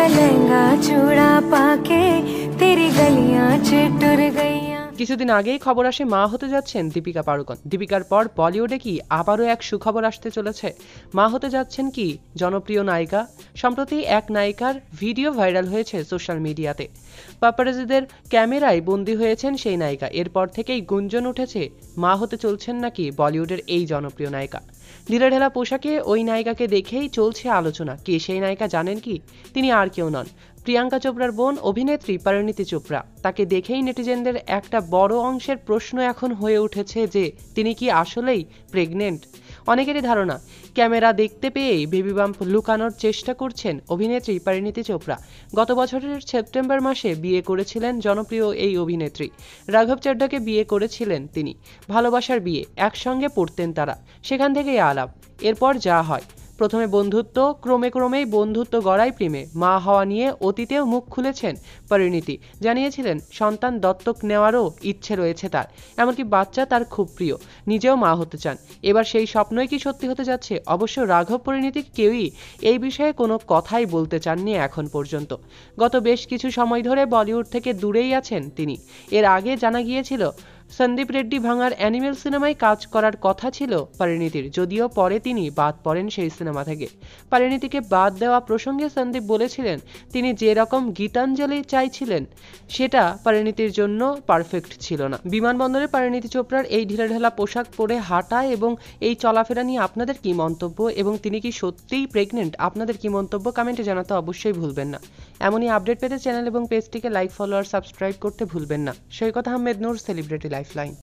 मैं लहंगा चूड़ा पाके तेरी गलियां च टुर गईयां। কিছুদিন আগেই খবর আসে মা হতে যাচ্ছেন দীপিকা পাড়ুকোন। দীপিকার পর বলিউডে কি আবারও এক সুখবর আসতে চলেছে? মা হতে যাচ্ছেন কি জনপ্রিয় নায়িকা? সম্প্রতি এক নায়িকার ভিডিও ভাইরাল হয়েছে সোশ্যাল মিডিয়াতে। পাপারাজিদের ক্যামেরায় বন্দী হয়েছেন সেই নায়িকা। এরপর থেকেই গুঞ্জন উঠেছে মা হতে চলছেন নাকি বলিউডের এই জনপ্রিয় নায়িকা। ঢিলেঢালা পোশাকে ওই নায়িকাকে দেখেই চলছে আলোচনা। কে সেই নায়িকা জানেন কি? তিনি আর কেউ নন, প্রিয়াঙ্কা চোপড়ার বোন অভিনেত্রী পরিণীতি চোপড়া। তাকে দেখেই নেটিজেনদের একটা বড় অংশের প্রশ্ন এখন হয়ে উঠেছে যে তিনি কি আসলেই প্রেগনেন্ট। অনেকেরই ধারণা ক্যামেরা দেখতে পেয়েই বেবি বাম্প লুকানোর চেষ্টা করছেন অভিনেত্রী পরিণীতি চোপড়া। গত বছরের সেপ্টেম্বর মাসে বিয়ে করেছিলেন জনপ্রিয় এই অভিনেত্রী। রাঘব চড্ডাকে বিয়ে করেছিলেন তিনি। ভালোবাসার বিয়ে, একসঙ্গে পড়তেন তারা, সেখান থেকেই আলাপ। এরপর যা হয়, প্রথমে বন্ধুত্ব, ক্রমেই বন্ধুত্ব গড়ায় প্রেমে। মা হওয়া নিয়ে অতীতেও মুখ খুলেছেন পরিণীতি। জানিয়েছিলেন সন্তান দত্তক নেওয়ারও ইচ্ছে রয়েছে তার, এমনকি বাচ্চা তার খুব প্রিয়, নিজেও মা হতে চান। এবার সেই স্বপ্নই কি সত্যি হতে যাচ্ছে? অবশ্য রাঘব পরিণীতি কেউই এই বিষয়ে কোনো কথাই বলতে চাননি এখন পর্যন্ত। গত বেশ কিছু সময় ধরে বলিউড থেকে দূরেই আছেন তিনি। এর আগে জানা গিয়েছিল সন্দীপ রেড্ডি ভাঙার অ্যানিমেল সিনেমায় কাজ করার কথা ছিল পরিণীতির, যদিও পরে তিনি বাদ পড়েন সেই সিনেমা থেকে। পরিণীতিকে বাদ দেওয়া প্রসঙ্গে সন্দীপ বলেছিলেন তিনি যে রকম গীতাঞ্জলি চাইছিলেন সেটা পরিণীতির জন্য পারফেক্ট ছিল না। বিমানবন্দরে পরিণীতি চোপড়ার এই ঢিলেঢালা পোশাক পরে হাঁটা এবং এই চলাফেরা নিয়ে আপনাদের কি মন্তব্য, এবং তিনি কি সত্যিই প্রেগনেন্ট? আপনাদের কি মন্তব্য কমেন্টে জানাতে অবশ্যই ভুলবেন না। এমনই আপডেট পেতে চ্যানেল এবং পেজটিকে লাইক, ফলো আর সাবস্ক্রাইব করতে ভুলবেন না। সৈকত আহমেদ নূর, সেলিব্রিটি লাইফলাইন।